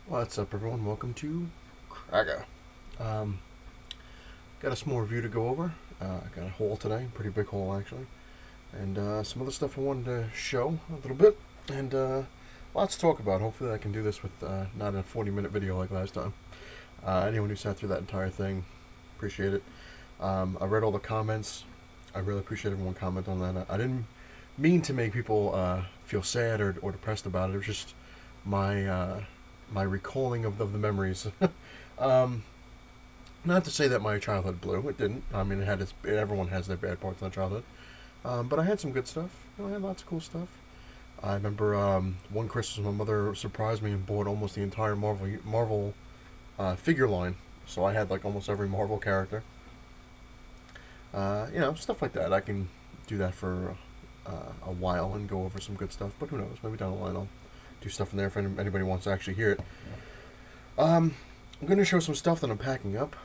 What's up, everyone? Welcome to cracka. Um, got a small review to go over. I got a haul today, pretty big haul actually, and some other stuff I wanted to show a little bit, and lots to talk about. Hopefully, I can do this with not a 40-minute video like last time. Anyone who sat through that entire thing, appreciate it. I read all the comments. I really appreciate everyone commenting on that. I didn't mean to make people feel sad or depressed about it. It was just my my recalling of the memories. Not to say that my childhood blew. It didn't. I mean, everyone has their bad parts in their childhood. But I had some good stuff. I had lots of cool stuff. I remember one Christmas my mother surprised me and bought almost the entire Marvel figure line. So I had like almost every Marvel character. Stuff like that. I can do that for a while and go over some good stuff. But who knows? Maybe down the line I'll do stuff in there if anybody wants to actually hear it. I'm going to show some stuff that I'm packing up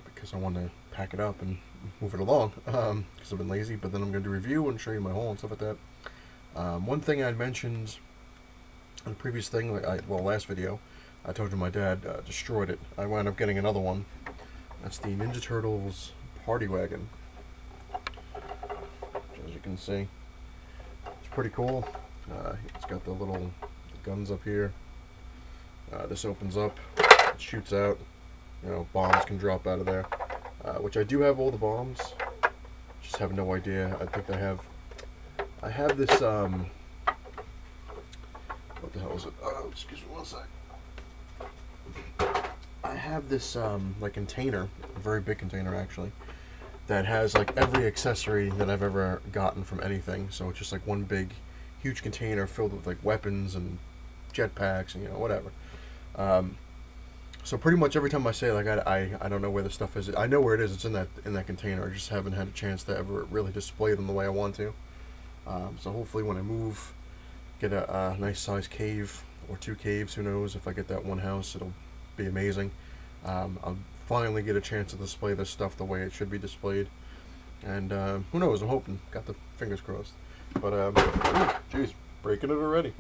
because I want to pack it up and move it along because I've been lazy. But then I'm going to do a review and show you my haul and stuff like that. One thing I'd mentioned in the previous thing, last video, I told you my dad destroyed it. I wound up getting another one. That's the Ninja Turtles Party Wagon. As you can see, it's pretty cool. It's got the little guns up here. This opens up, it shoots out. Bombs can drop out of there. Which I do have all the bombs. Just have no idea. I think I have this. What the hell is it? Excuse me one sec. I have this like container, a very big container actually, that has like every accessory that I've ever gotten from anything. So it's just like one big, huge container filled with like weapons and jetpacks and whatever. So pretty much every time I say like I don't know where the stuff is, I know where it is. It's in that container. I just haven't had a chance to ever really display them the way I want to. So hopefully when I move, get a nice sized cave or two caves. Who knows? If I get that one house, it'll be amazing. I'll finally get a chance to display this stuff the way it should be displayed. And who knows? I'm hoping. Got the fingers crossed. But jeez, breaking it already.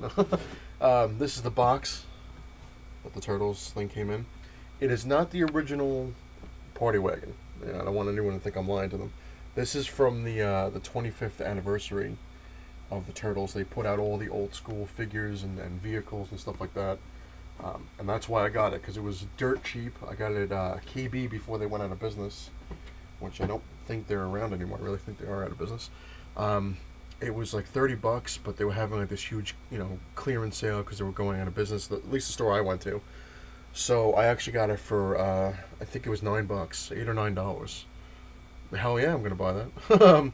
This is the box that the Turtles thing came in. It is not the original Party Wagon. I don't want anyone to think I'm lying to them. This is from the 25th anniversary of the Turtles. They put out all the old school figures and vehicles and stuff like that. And that's why I got it, because it was dirt cheap. I got it at KB before they went out of business, which I don't think they're around anymore. I really think they are out of business. It was like $30, but they were having like this huge, clearance sale because they were going out of business. At least the store I went to. So I actually got it for I think it was $9, $8 or $9. Hell yeah, I'm gonna buy that.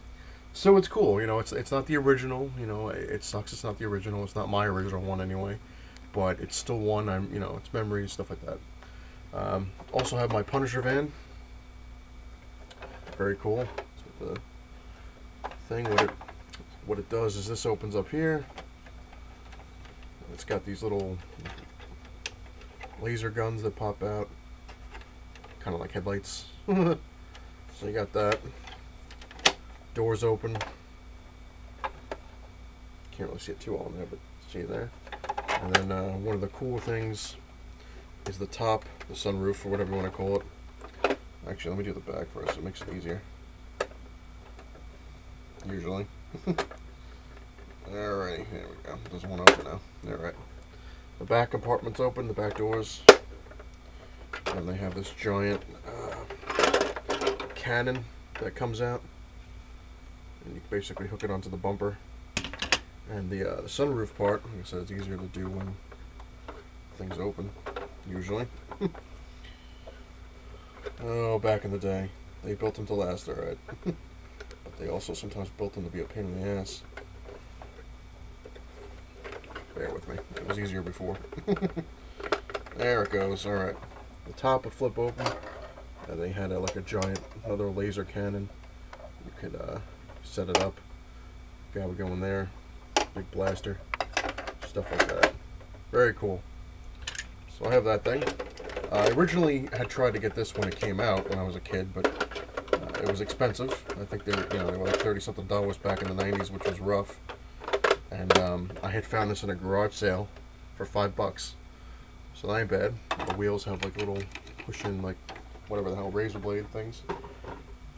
So it's cool. It's not the original. It sucks. It's not the original. It's not my original one anyway. But it's still one. It's memories, stuff like that. Also have my Punisher van. Very cool. So the thing what it does is this opens up here. It's got these little laser guns that pop out, kind of like headlights. So you got that. Doors open. Can't really see it too well in there, but see it there. And then one of the cool things is the top, the sunroof, or whatever you want to call it. Actually, let me do the back first. It makes it easier. Usually. Alright, here we go. Doesn't want to open now. Alright. The back compartment's open, the back doors. And they have this giant cannon that comes out. And you basically hook it onto the bumper. And the sunroof part, like I said, it's easier to do when things open, usually. Oh, back in the day. They built them to last, alright. But they also sometimes built them to be a pain in the ass. Bear with me. It was easier before. There it goes. Alright. The top would flip open. And they had like a giant, another laser cannon. You could set it up. Guy would go in there. Big blaster. Stuff like that. Very cool. So I have that thing. I originally had tried to get this when it came out when I was a kid, but it was expensive. I think they were like $30-something back in the 90s, which was rough. And I had found this in a garage sale for $5. So that ain't bad. The wheels have like little push-in, like whatever the hell, razor blade things.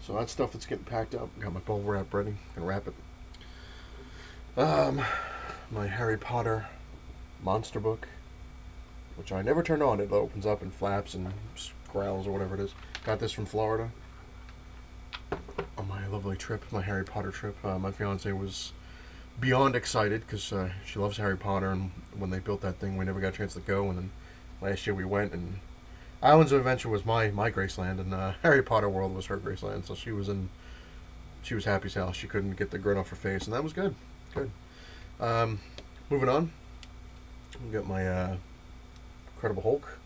So that stuff that's getting packed up. Got my bubble wrap ready. Gonna wrap it. My Harry Potter monster book, which I never turned on. It opens up and flaps and growls or whatever it is. Got this from Florida on my lovely trip, my Harry Potter trip. My fiance was beyond excited because she loves Harry Potter, and when they built that thing, we never got a chance to go. And then last year we went, and Islands of Adventure was my Graceland, and Harry Potter World was her Graceland. So she was happy as hell. She couldn't get the grin off her face, and that was good. Good. Moving on. We got my Incredible Hulk.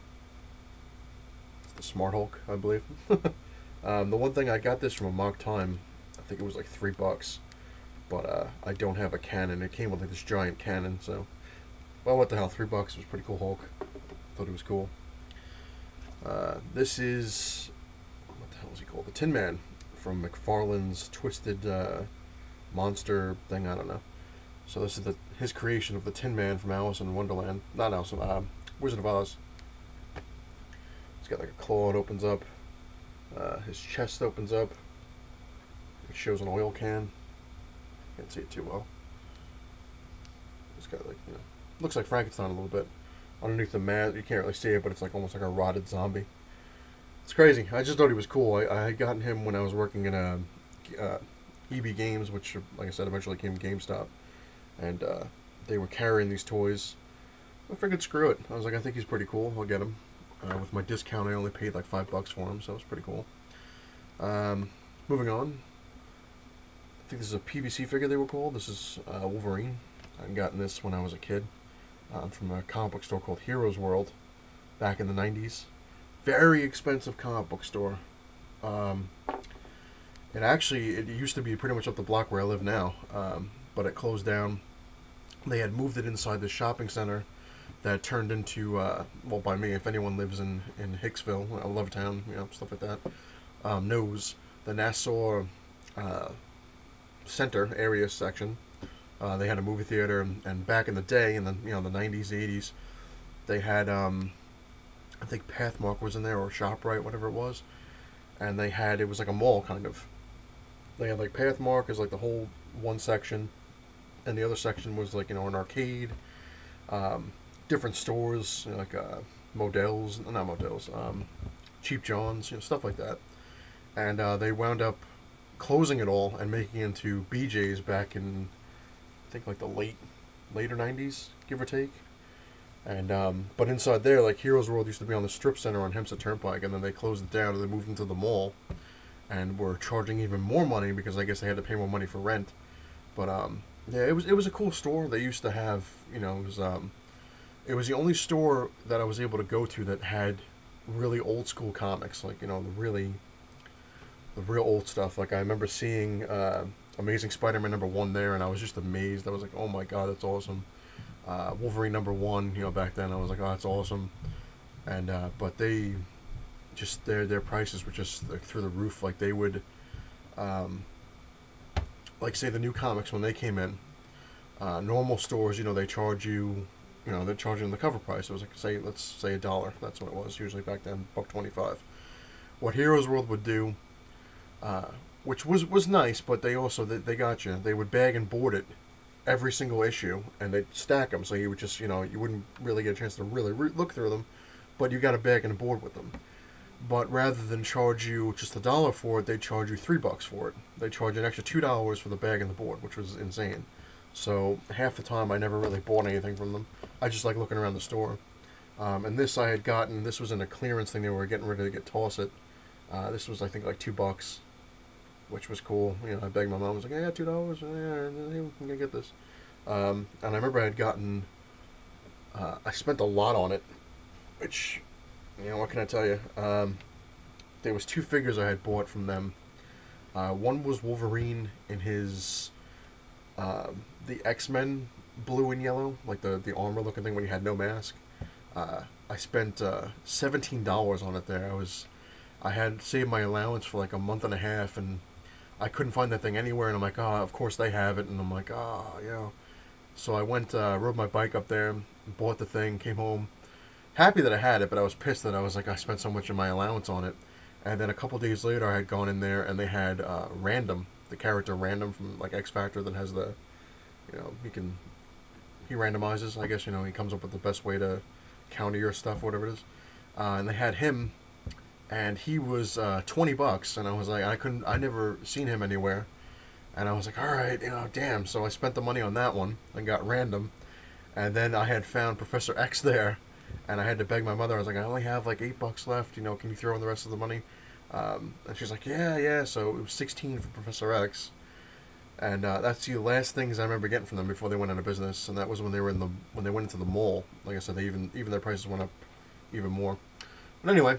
It's the Smart Hulk, I believe. The one thing, I got this from a mock time. I think it was like $3, but I don't have a cannon. It came with like this giant cannon, so well, what the hell? $3 was pretty cool. Hulk. Thought it was cool. This is, what the hell is he called? The Tin Man from McFarlane's Twisted Monster thing. I don't know. So this is his creation of the Tin Man from Alice in Wonderland. Not Alice, Wizard of Oz. It's got like a claw. It opens up. His chest opens up. It shows an oil can. Can't see it too well. It's got like, you know, looks like Frankenstein a little bit. Underneath the mask, you can't really see it, but it's like almost like a rotted zombie. It's crazy. I just thought he was cool. I had gotten him when I was working in EB Games, which, like I said, eventually became GameStop. And they were carrying these toys. I figured, screw it. I was like, I think he's pretty cool. I'll get him. With my discount, I only paid like $5 for him, so it was pretty cool. Moving on. I think this is a PVC figure, they were called. This is Wolverine. I gotten this when I was a kid from a comic book store called Heroes World back in the 90s. Very expensive comic book store. It used to be pretty much up the block where I live now, but it closed down. They had moved it inside the shopping center that turned into, well, by me, if anyone lives in Hicksville, Lovetown, you know, stuff like that, knows the Nassau Center area section. They had a movie theater, and back in the day, in the, you know, the 90s, 80s, they had, I think Pathmark was in there, or ShopRite, whatever it was, and it was like a mall, kind of. They had like Pathmark as like the whole one section, and the other section was like, you know, an arcade, different stores, you know, like not Models, Cheap John's, you know, stuff like that. And they wound up closing it all and making it into BJ's back in, I think, like the later 90s, give or take. And but inside there, like, Heroes World used to be on the strip center on Hempstead Turnpike, and then they closed it down and they moved into the mall, and were charging even more money because I guess they had to pay more money for rent. But yeah, it was a cool store. They used to have, you know, it was the only store that I was able to go to that had really old school comics, like, you know, the real old stuff. Like, I remember seeing Amazing Spider-Man '1 there, and I was just amazed. I was like, oh my god, that's awesome. Wolverine '1, you know, back then I was like, oh, that's awesome. And but they just, their prices were just like through the roof. Like, they would like, say the new comics when they came in, normal stores, you know, they charge you, you know, they're charging the cover price. It was like, let's say $1. That's what it was usually back then, $1.25. What Heroes World would do, which was nice, but they also, they got you. They would bag and board it every single issue, and they'd stack them, so you would just, you know, you wouldn't really get a chance to really look through them, but you got a bag and board with them. But rather than charge you just $1 for it, they charge you $3 for it. They charge an extra $2 for the bag and the board, which was insane. So half the time I never really bought anything from them. I just like looking around the store. And this I had gotten, this was in a clearance thing. They were getting ready to toss it. This was, I think, like $2, which was cool. You know, I begged my mom. I was like, yeah, $2. Yeah, I'm gonna get this. And I remember I had gotten, I spent a lot on it, which, you know, what can I tell you? There was 2 figures I had bought from them. One was Wolverine in his, the X-Men blue and yellow, like the armor looking thing when he had no mask. I spent $17 on it there. I had saved my allowance for like a month and a half, and I couldn't find that thing anywhere, and I'm like, oh, of course they have it, and I'm like, oh, yeah. So I went, rode my bike up there, bought the thing, came home, happy that I had it, but I was pissed that I was like, I spent so much of my allowance on it. And then a couple days later, I had gone in there and they had Random, the character Random from like X Factor that has the, you know, he randomizes, I guess, you know, he comes up with the best way to counter your stuff, whatever it is. And they had him, and he was $20, and I was like, I never seen him anywhere. And I was like, all right, you know, damn. So I spent the money on that one and got Random. And then I had found Professor X there, and I had to beg my mother. I was like, I only have like $8 left. You know, can you throw in the rest of the money? And she's like, yeah, yeah. So it was 16 for Professor X, and that's the last things I remember getting from them before they went out of business. And that was when they were when they went into the mall. Like I said, they even their prices went up even more. But anyway,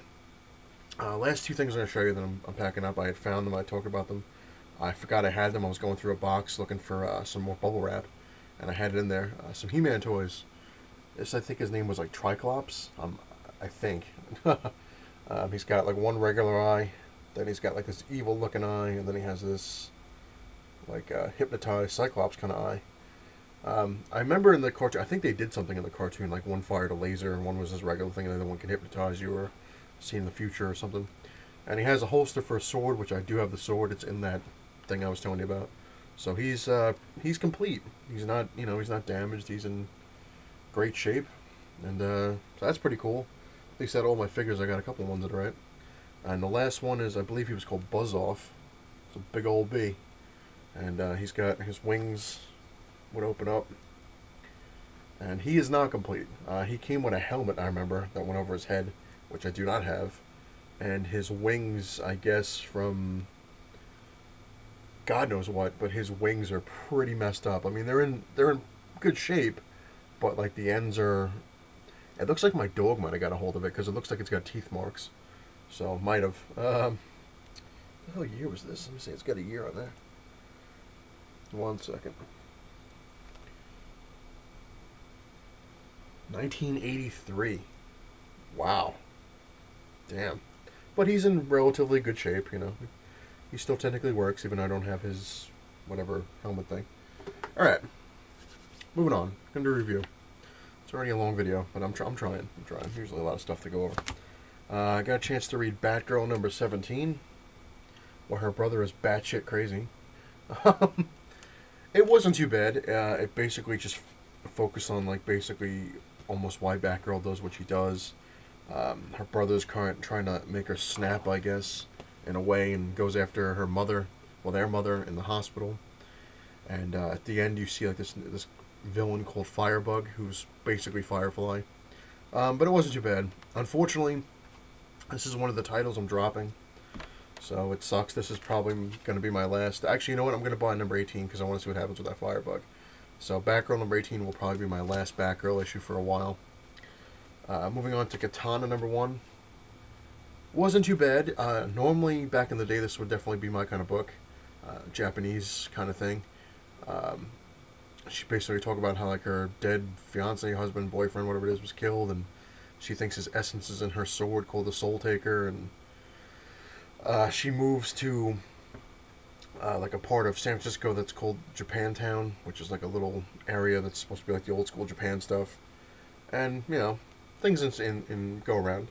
last two things I'm gonna show you that I'm packing up. I had found them. I talked about them. I forgot I had them. I was going through a box looking for some more bubble wrap, and I had it in there. Some He-Man toys. This, I think his name was like Triclops. I think. He's got like one regular eye, then he's got like this evil looking eye, and then he has this like hypnotized Cyclops kind of eye. I remember in the cartoon, I think they did something in the cartoon, like one fired a laser and one was this regular thing, and the other one can hypnotize you or see in the future or something. And he has a holster for a sword, which I do have the sword. It's in that thing I was telling you about. So he's complete. He's not, you know, he's not damaged. He's in great shape, and so that's pretty cool. At least out of all my figures, I got a couple ones that are right. And the last one is, I believe he was called Buzz Off. It's a big old bee, and he's got his wings would open up, and he is not complete. He came with a helmet, I remember, that went over his head, which I do not have, and his wings, I guess from God knows what, but his wings are pretty messed up. I mean, they're in good shape, but like the ends are. It looks like my dog might have got a hold of it because it looks like it's got teeth marks. So might have. What the hell year was this? Let me see. It's got a year on there. 1 second. 1983. Wow. Damn. But he's in relatively good shape, you know. He still technically works, even though I don't have his whatever helmet thing. Alright. Moving on. Gonna do a review. It's already a long video, but I'm trying. Usually a lot of stuff to go over. I got a chance to read Batgirl number 17, where her brother is batshit crazy. It wasn't too bad. It basically just focused on like basically almost why Batgirl does what she does. Her brother's trying to make her snap, I guess, in a way, and goes after her mother, well, their mother, in the hospital. And at the end, you see like this villain called Firebug, who's basically Firefly. But it wasn't too bad. Unfortunately, this is one of the titles I'm dropping, so it sucks. This is probably going to be my last. Actually, you know what? I'm going to buy number 18 because I want to see what happens with that Firebug. So Batgirl number 18 will probably be my last Batgirl issue for a while. Moving on to Katana number 1. Wasn't too bad. Normally, back in the day, this would definitely be my kind of book. Japanese kind of thing. She basically talked about how like her dead fiance, husband, boyfriend, whatever it is, was killed, and she thinks his essence is in her sword called the Soul Taker, and she moves to like a part of San Francisco that's called Japantown, which is like a little area that's supposed to be like the old school Japan stuff. And, you know, things in go around.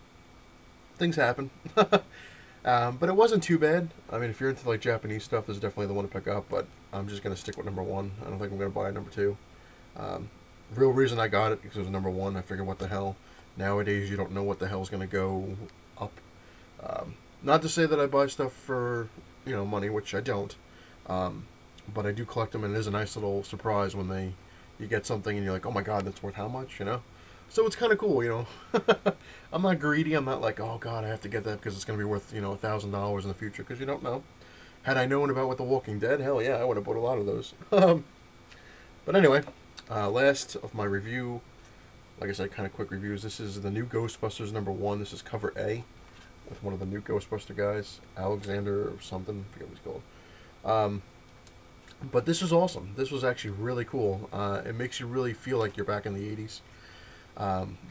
Things happen. But it wasn't too bad. I mean, if you're into like Japanese stuff, this is definitely the one to pick up, but I'm just going to stick with number 1. I don't think I'm going to buy number 2. Real reason I got it because it was number 1. I figured, what the hell. Nowadays, you don't know what the hell's going to go up. Not to say that I buy stuff for, you know, money, which I don't. But I do collect them, and it is a nice little surprise when you get something and you're like, oh my god, that's worth how much, you know? So it's kind of cool, you know. I'm not greedy. I'm not like, oh god, I have to get that because it's going to be worth, you know, $1,000 in the future, because you don't know. Had I known about what The Walking Dead, hell yeah, I would have bought a lot of those. But anyway, last of my review, like I said, kind of quick reviews. This is the new Ghostbusters number 1. This is cover A with one of the new Ghostbuster guys, Alexander or something, I forget what he's called. But this is awesome. This was actually really cool. It makes you really feel like you're back in the 80s.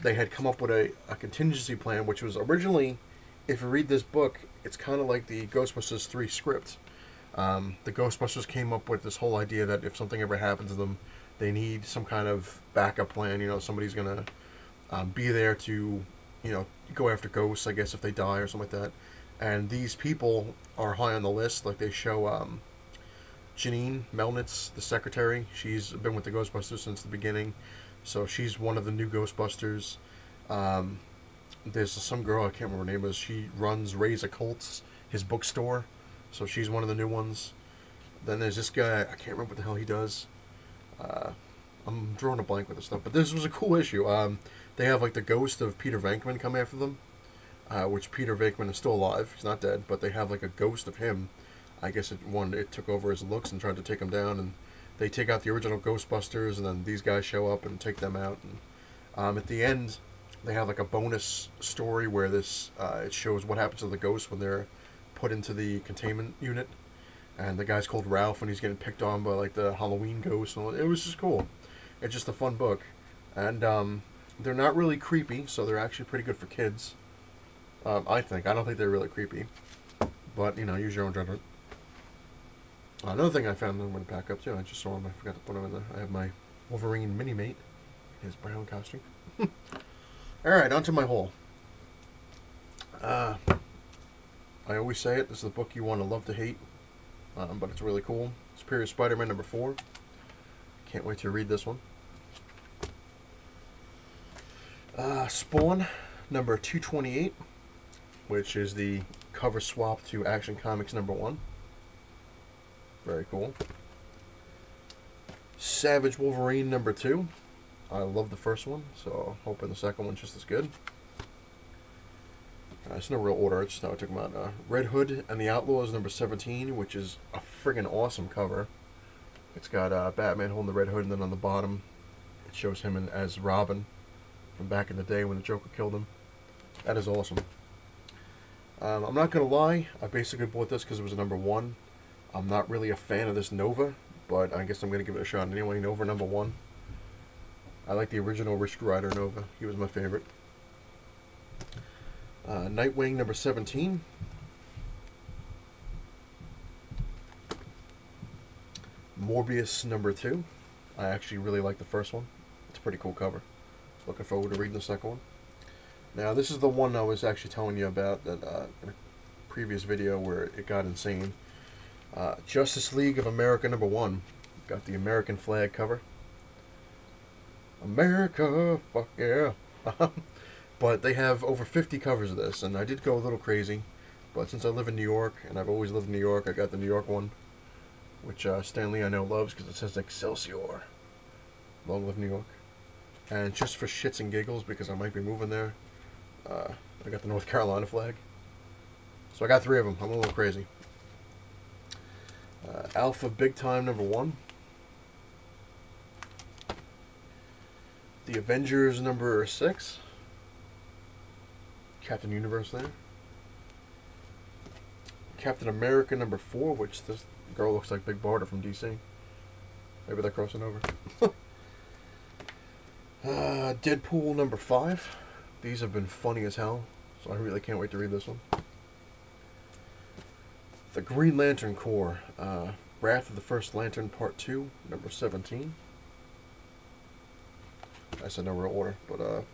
They had come up with a contingency plan, which was originally, if you read this book, it's kind of like the Ghostbusters 3 script. The Ghostbusters came up with this whole idea that if something ever happens to them, they need some kind of backup plan. You know, somebody's going to be there to, go after ghosts, I guess, if they die or something like that. And these people are high on the list. Like, they show Janine Melnitz, the secretary. She's been with the Ghostbusters since the beginning, so she's one of the new Ghostbusters. There's some girl, I can't remember her name, but she runs Ray's Occults, his bookstore, so she's one of the new ones. Then there's this guy, I can't remember what the hell he does. I'm drawing a blank with this stuff, but this was a cool issue. They have like the ghost of Peter Venkman come after them, which Peter Venkman is still alive. He's not dead, but they have like a ghost of him. I guess it took over his looks and tried to take him down, and they take out the original Ghostbusters, and then these guys show up and take them out. And at the end, they have like a bonus story where it shows what happens to the ghosts when they're put into the containment unit, and the guy's called Ralph, and he's getting picked on by like the Halloween ghost. And it was just cool. It's just a fun book, and they're not really creepy, so they're actually pretty good for kids. I think. I don't think they're really creepy, but use your own judgment. Another thing I found I'm going to pack up too. I just saw him. I forgot to put him in there. I have my Wolverine mini-mate, his brown costume. Alright, on to my haul. I always say it. This is the book you want to love to hate, but it's really cool. Superior Spider-Man number 4. Can't wait to read this one. Spawn number 228, which is the cover swap to Action Comics number 1. Very cool. Savage Wolverine number 2. I love the first one, so hoping the second one's just as good. It's no real order, it's just how I took them out. Red Hood and the Outlaws number 17, which is a friggin' awesome cover. It's got Batman holding the Red Hood, and then on the bottom it shows him as Robin from back in the day when the Joker killed him. That is awesome. I'm not going to lie, I basically bought this because it was a number 1. I'm not really a fan of this Nova, but I guess I'm going to give it a shot anyway. Nova number 1. I like the original Richard Rider Nova. He was my favorite. Nightwing number 17. Morbius number 2. I actually really like the first one. It's a pretty cool cover. Looking forward to reading the second one. Now this is the one I was actually telling you about that in a previous video where it got insane. Justice League of America number 1. Got the American flag cover. America, fuck yeah. But they have over 50 covers of this, and I did go a little crazy. But since I live in New York, and I've always lived in New York, I got the New York one, which Stanley I know loves because it says Excelsior. Long live New York. And just for shits and giggles, because I might be moving there, I got the North Carolina flag. So I got 3 of them. I'm a little crazy. Alpha Big Time number 1. The Avengers number 6. Captain Universe there. Captain America number 4, which this girl looks like Big Barda from DC. Maybe they're crossing over. Deadpool number 5. These have been funny as hell, so I really can't wait to read this one. The Green Lantern Corps, Wrath of the First Lantern Part 2, number 17. I said no real order, but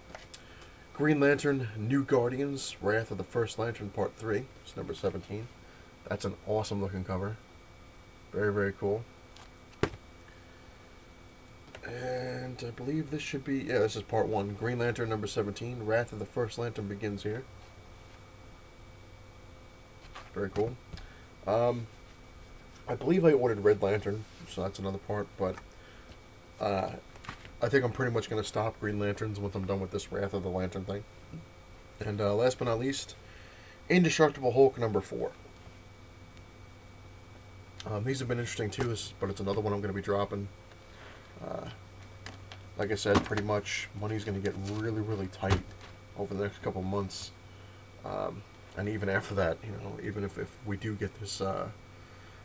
Green Lantern New Guardians, Wrath of the First Lantern Part 3, it's number 17. That's an awesome looking cover. Very, very cool. And I believe this should be, yeah, this is Part 1. Green Lantern number 17, Wrath of the First Lantern begins here. Very cool. I believe I ordered Red Lantern, so that's another part, but I think I'm pretty much going to stop Green Lanterns once I'm done with this Wrath of the Lantern thing. And last but not least, Indestructible Hulk number 4. These have been interesting too, but it's another one I'm going to be dropping. Like I said, pretty much money's going to get really, really tight over the next couple months. And even after that, even if we do get this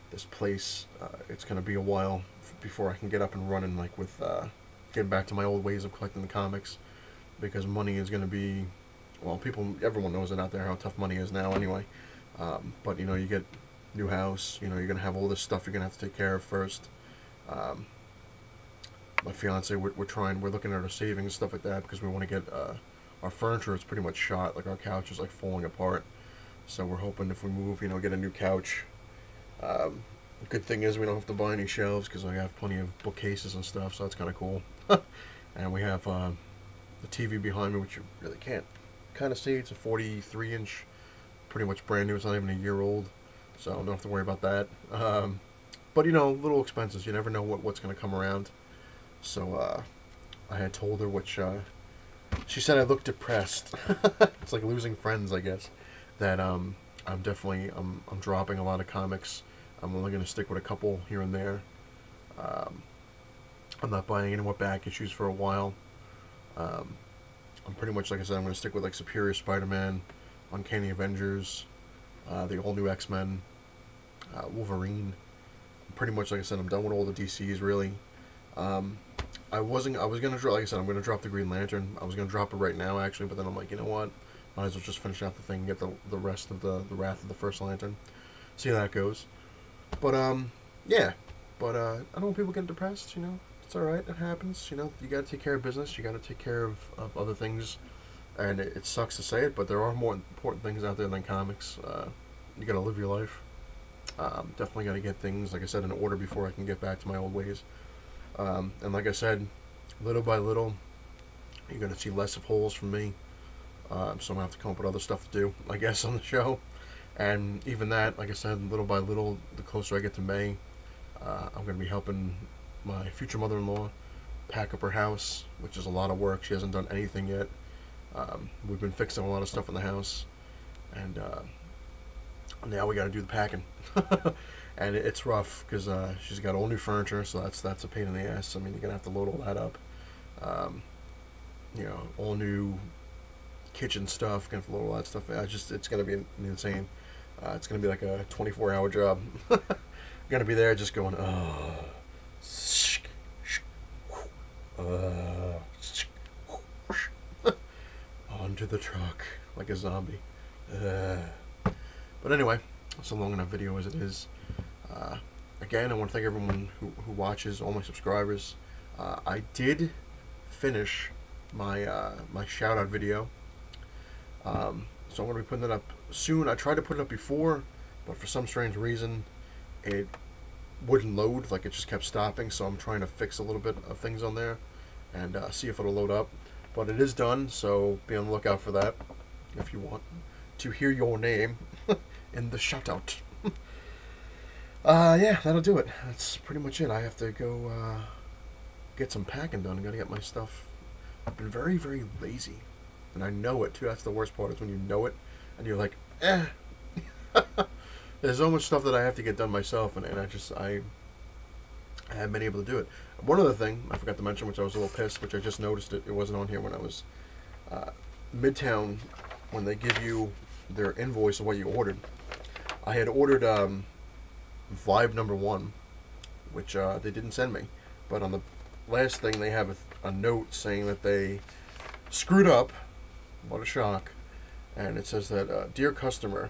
this place, it's going to be a while before I can get up and running, like with getting back to my old ways of collecting the comics, because money is going to be, well, everyone knows it out there how tough money is now anyway. But you get new house, you're going to have all this stuff you're going to have to take care of first. my fiance, we're looking at our savings and stuff like that because we want to get our furniture is pretty much shot. Like our couch is like falling apart. So we're hoping if we move, get a new couch. The good thing is we don't have to buy any shelves because I have plenty of bookcases and stuff, so that's kind of cool. And we have the TV behind me, which you really can't kind of see. It's a 43-inch, pretty much brand new. It's not even a year old, so I don't have to worry about that. But little expenses. You never know what's going to come around. So I had told her, which she said I looked depressed. It's like losing friends, I guess. That I'm definitely I'm dropping a lot of comics. I'm only going to stick with a couple here and there. I'm not buying any more back issues for a while. I'm pretty much, like I said, I'm going to stick with like Superior Spider-Man, Uncanny Avengers, the all new X-Men, Wolverine. Pretty much, like I said, I'm done with all the DCs really. I was gonna drop, like I said, I'm gonna drop the Green Lantern. I was gonna drop it right now actually, but then I'm like, you know what? Might as well just finish out the thing and get the rest of the Wrath of the First Lantern. See how that goes. But yeah. But I don't want people getting depressed. It's all right. It happens. You got to take care of business. You got to take care of other things. And it sucks to say it, but there are more important things out there than comics. You got to live your life. Definitely got to get things, like I said, in order before I can get back to my old ways. And like I said, little by little, you're going to see less of holes from me. So I'm going to have to come up with other stuff to do, I guess, on the show. And even that, like I said, little by little, the closer I get to May, I'm going to be helping my future mother-in-law pack up her house, which is a lot of work. She hasn't done anything yet. We've been fixing a lot of stuff in the house. And now we got to do the packing. And it's rough because she's got all new furniture, so that's a pain in the ass. I mean, you're gonna have to load all that up. All new kitchen stuff. Gonna have to load all that stuff. It's gonna be insane. It's gonna be like a 24-hour job. Gonna be there just going, onto the truck like a zombie. But anyway, it's a long enough video as it is. Again, I want to thank everyone who watches, all my subscribers. I did finish my my shout out video, so I'm going to be putting it up soon. I tried to put it up before, but for some strange reason, it wouldn't load. Like it just kept stopping. So I'm trying to fix a little bit of things on there and see if it'll load up. But it is done, so be on the lookout for that if you want to hear your name in the shout out. Yeah, that'll do it. That's pretty much it. I have to go get some packing done. I gotta get my stuff. I've been very, very lazy, and I know it too. That's the worst part, is when you know it and you're like, eh. There's so much stuff that I have to get done myself, and I haven't been able to do it. One other thing I forgot to mention, which I was a little pissed, which I just noticed it wasn't on here when I was Midtown, when they give you their invoice of what you ordered. I had ordered Vibe #1, which they didn't send me, but on the last thing they have a note saying that they screwed up. What a shock. And it says that, dear customer,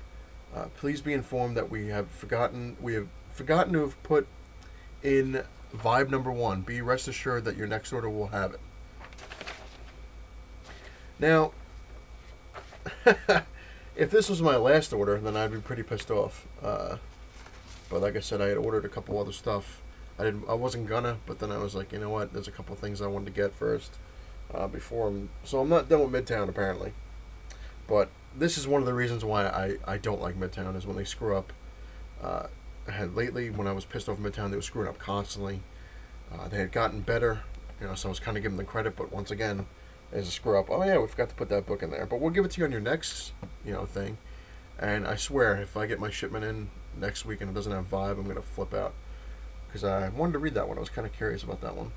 please be informed that we have forgotten to have put in Vibe #1. Be rest assured that your next order will have it. Now, if this was my last order, then I'd be pretty pissed off. But like I said, I had ordered a couple other stuff. I wasn't gonna, but then I was like, you know what? There's a couple things I wanted to get first so I'm not done with Midtown apparently. But this is one of the reasons why I don't like Midtown, is when they screw up. I had lately, when I was pissed off Midtown, they were screwing up constantly. They had gotten better, so I was kind of giving them credit, but once again, there's a screw up. Oh yeah, we forgot to put that book in there, but we'll give it to you on your next, thing. And I swear, if I get my shipment in next week and it doesn't have Vibe, I'm gonna flip out, because I wanted to read that one. I was kind of curious about that one,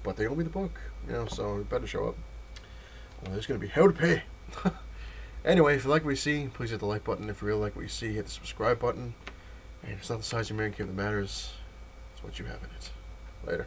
but they owe me the book, so it better show up. Well, there's gonna be hell to pay. Anyway, if you like what you see, please hit the like button. If you really like what you see, hit the subscribe button. And it's not the size of your man cave that matters, it's what you have in it. Later.